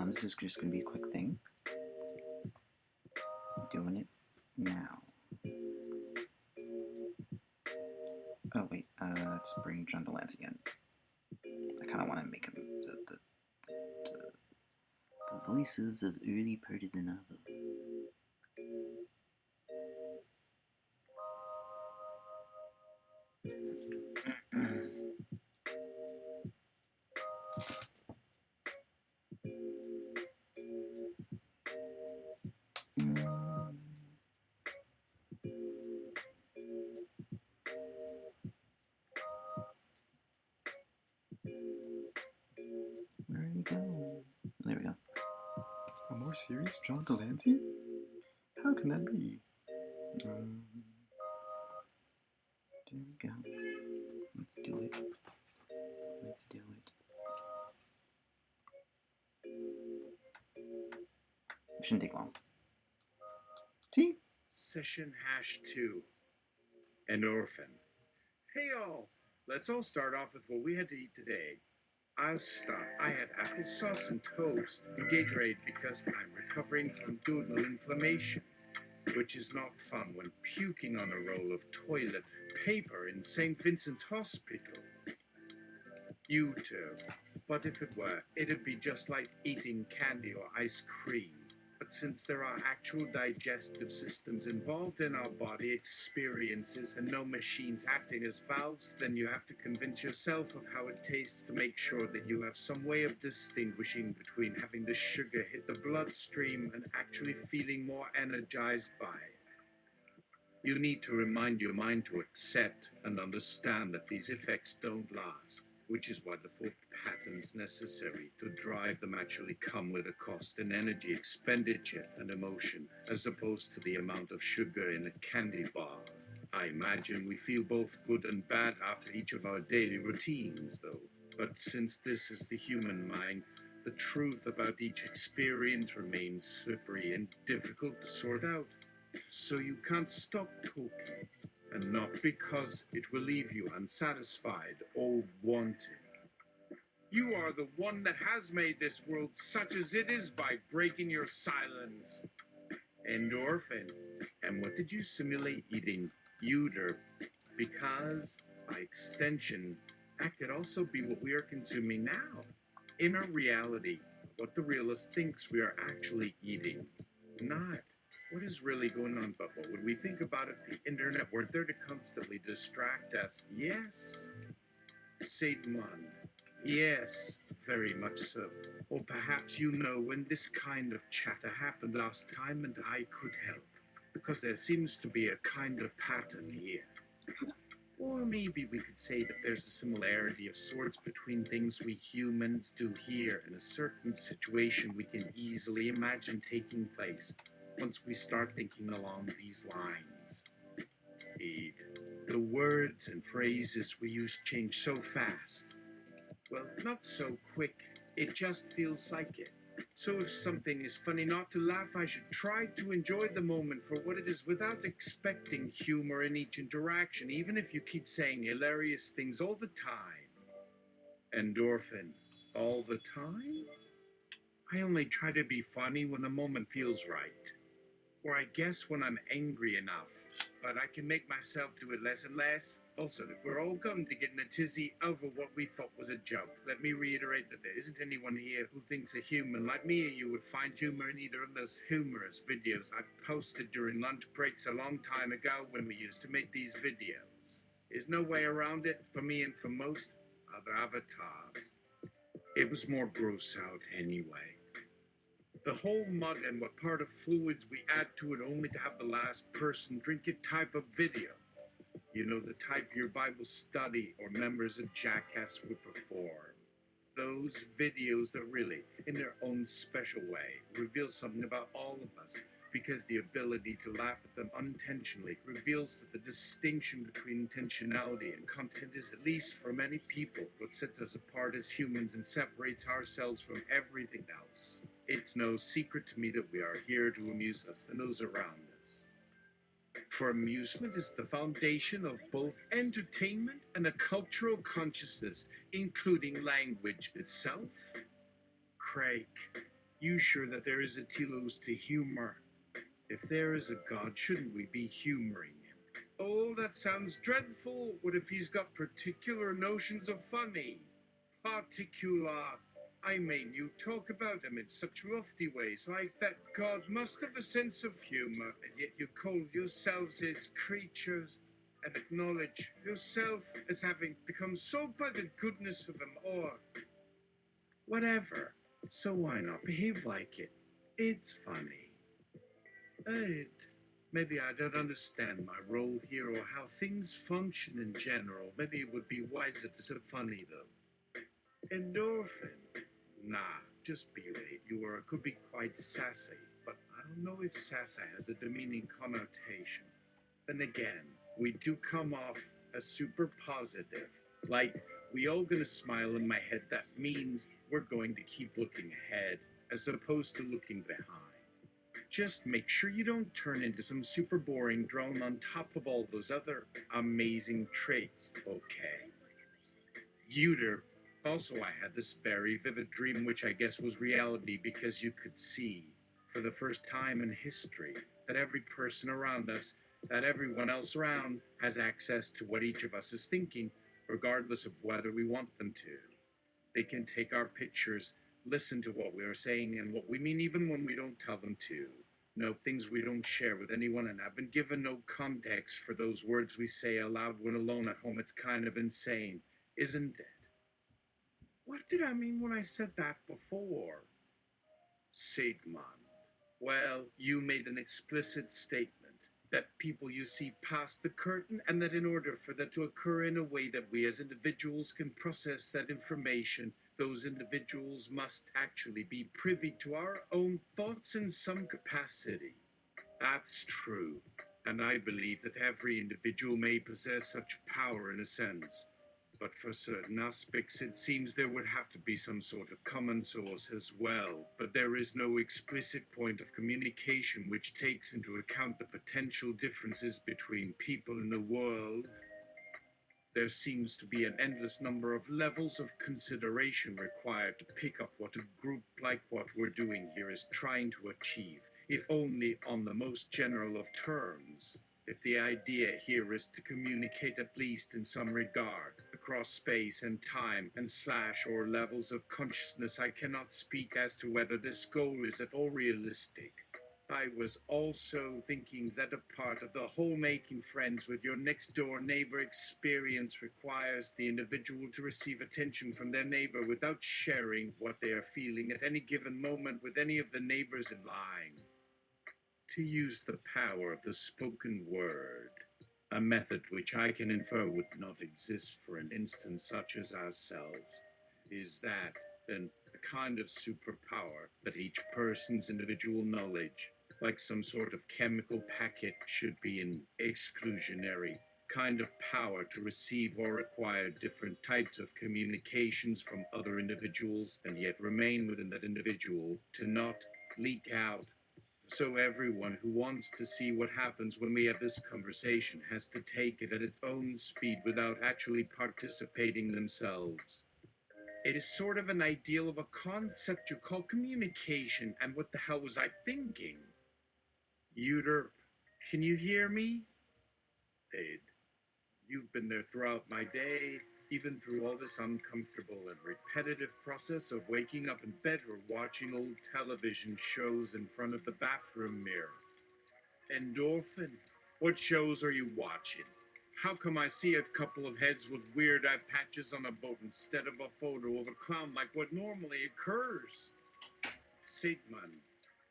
This is just going to be a quick thing. Doing it now. Oh wait, let's bring John DeLance again. I kind of want to make him the voices of early part of the novel. Where did he go? There we go. A more serious John Delancey? How can that be? There we go. Let's do it. Let's do it. It shouldn't take long. See? Session #2. An orphan. Hey all, let's all start off with what we had to eat today. I'll start. I had applesauce and toast and Gatorade because I'm recovering from duodenal inflammation, which is not fun when puking on a roll of toilet paper in St. Vincent's Hospital. You too. But if it were, it'd be just like eating candy or ice cream. But since there are actual digestive systems involved in our body experiences and no machines acting as valves, then you have to convince yourself of how it tastes to make sure that you have some way of distinguishing between having the sugar hit the bloodstream and actually feeling more energized by it. You need to remind your mind to accept and understand that these effects don't last, which is why the thought patterns necessary to drive them actually come with a cost in energy expenditure and emotion, as opposed to the amount of sugar in a candy bar. I imagine we feel both good and bad after each of our daily routines, though. But since this is the human mind, the truth about each experience remains slippery and difficult to sort out. So you can't stop talking. And not because it will leave you unsatisfied or wanting. You are the one that has made this world such as it is by breaking your silence. Endorphin. And what did you simulate eating? Uter. Because, by extension, that could also be what we are consuming now. In our reality, what the realist thinks we are actually eating. Not. What is really going on, but what would we think about if the internet were there to constantly distract us? Yes. Satan. Yes, very much so. Or perhaps you know when this kind of chatter happened last time and I could help. Because there seems to be a kind of pattern here. Or maybe we could say that there's a similarity of sorts between things we humans do here and a certain situation we can easily imagine taking place once we start thinking along these lines. Indeed, the words and phrases we use change so fast. Well, not so quick. It just feels like it. So if something is funny not to laugh, I should try to enjoy the moment for what it is without expecting humor in each interaction, even if you keep saying hilarious things all the time. Endorphin. All the time? I only try to be funny when the moment feels right. Or I guess when I'm angry enough. But I can make myself do it less and less. Also, if we're all going to get in a tizzy over what we thought was a joke, let me reiterate that there isn't anyone here who thinks a human like me or you would find humor in either of those humorous videos I posted during lunch breaks a long time ago when we used to make these videos. There's no way around it for me and for most other avatars. It was more gross out anyway. The whole mud and what part of fluids we add to it only to have the last person drink it type of video. You know, the type your Bible study or members of Jackass would perform. Those videos that really, in their own special way, reveal something about all of us, because the ability to laugh at them unintentionally reveals that the distinction between intentionality and content is, at least for many people, what sets us apart as humans and separates ourselves from everything else. It's no secret to me that we are here to amuse us and those around us. For amusement is the foundation of both entertainment and a cultural consciousness, including language itself. Craig, You sure that there is a telos to humor? If there is a God, shouldn't we be humoring him? Oh, that sounds dreadful. What if he's got particular notions of funny? Particular. I mean, you talk about him in such lofty ways, like that God must have a sense of humor, and yet you call yourselves his creatures and acknowledge yourself as having become so by the goodness of him, or whatever. So why not behave like it? It's funny. Maybe I don't understand my role here or how things function in general. Maybe it would be wiser to say funny, though. Endorphin. Nah, just be late. Could be quite sassy, but I don't know if sassy has a demeaning connotation. Then again, we do come off as super positive. Like, we all gonna smile in my head. That means we're going to keep looking ahead as opposed to looking behind. Just make sure you don't turn into some super boring drone on top of all those other amazing traits, okay? Uter. Also, I had this very vivid dream, which I guess was reality because you could see, for the first time in history, that every person around us, that everyone else around, has access to what each of us is thinking, regardless of whether we want them to. They can take our pictures, listen to what we are saying and what we mean, even when we don't tell them to. Know things we don't share with anyone and have been given no context for those words we say aloud when alone at home. It's kind of insane, isn't it? What did I mean when I said that before? Sigmund. Well, you made an explicit statement that people you see past the curtain, and that in order for that to occur in a way that we as individuals can process that information, those individuals must actually be privy to our own thoughts in some capacity. That's true, and I believe that every individual may possess such power in a sense. But for certain aspects, it seems there would have to be some sort of common source as well. But there is no explicit point of communication which takes into account the potential differences between people in the world. There seems to be an endless number of levels of consideration required to pick up what a group like what we're doing here is trying to achieve, if only on the most general of terms. If the idea here is to communicate at least in some regard, across space and time and slash or levels of consciousness, I cannot speak as to whether this goal is at all realistic. I was also thinking that a part of the whole making friends with your next door neighbor experience requires the individual to receive attention from their neighbor without sharing what they are feeling at any given moment with any of the neighbors in line. To use the power of the spoken word, a method which I can infer would not exist for an instance such as ourselves, is that then a kind of superpower that each person's individual knowledge, like some sort of chemical packet, should be an exclusionary kind of power to receive or acquire different types of communications from other individuals and yet remain within that individual, to not leak out. So everyone who wants to see what happens when we have this conversation has to take it at its own speed without actually participating themselves. It is sort of an ideal of a concept you call communication, and what the hell was I thinking? Uter, can you hear me? Aid, you've been there throughout my day, even through all this uncomfortable and repetitive process of waking up in bed or watching old television shows in front of the bathroom mirror. Endorphin, what shows are you watching? How come I see a couple of heads with weird eye patches on a boat instead of a photo of a clown like what normally occurs? Sigmund,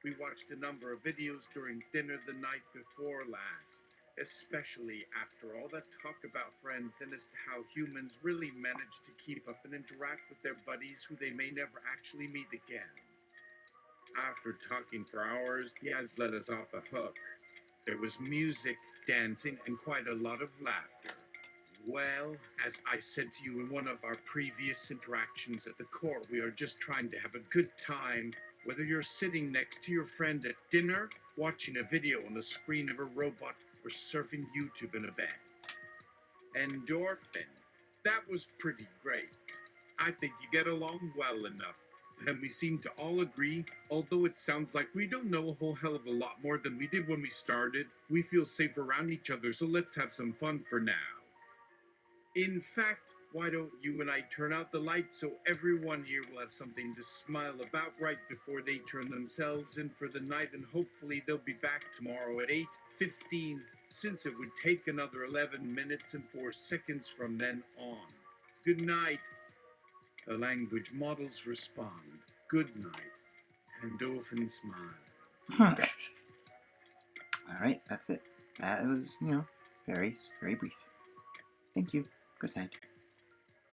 we watched a number of videos during dinner the night before last, especially after all that talk about friends and as to how humans really manage to keep up and interact with their buddies who they may never actually meet again. After talking for hours, he has let us off the hook. There was music, dancing, and quite a lot of laughter. Well, as I said to you in one of our previous interactions, at the core, we are just trying to have a good time, whether you're sitting next to your friend at dinner, watching a video on the screen of a robot, or surfing YouTube in a bed. Endorphin, that was pretty great. I think you get along well enough. And we seem to all agree, although it sounds like we don't know a whole hell of a lot more than we did when we started, we feel safe around each other, so let's have some fun for now. In fact, why don't you and I turn out the lights so everyone here will have something to smile about right before they turn themselves in for the night, and hopefully they'll be back tomorrow at 8:15, since it would take another 11 minutes and 4 seconds from then on. Good night. The language models respond. Good night. Endorphin smiles. Alright, that's it. That was, very, very brief. Thank you. Good night.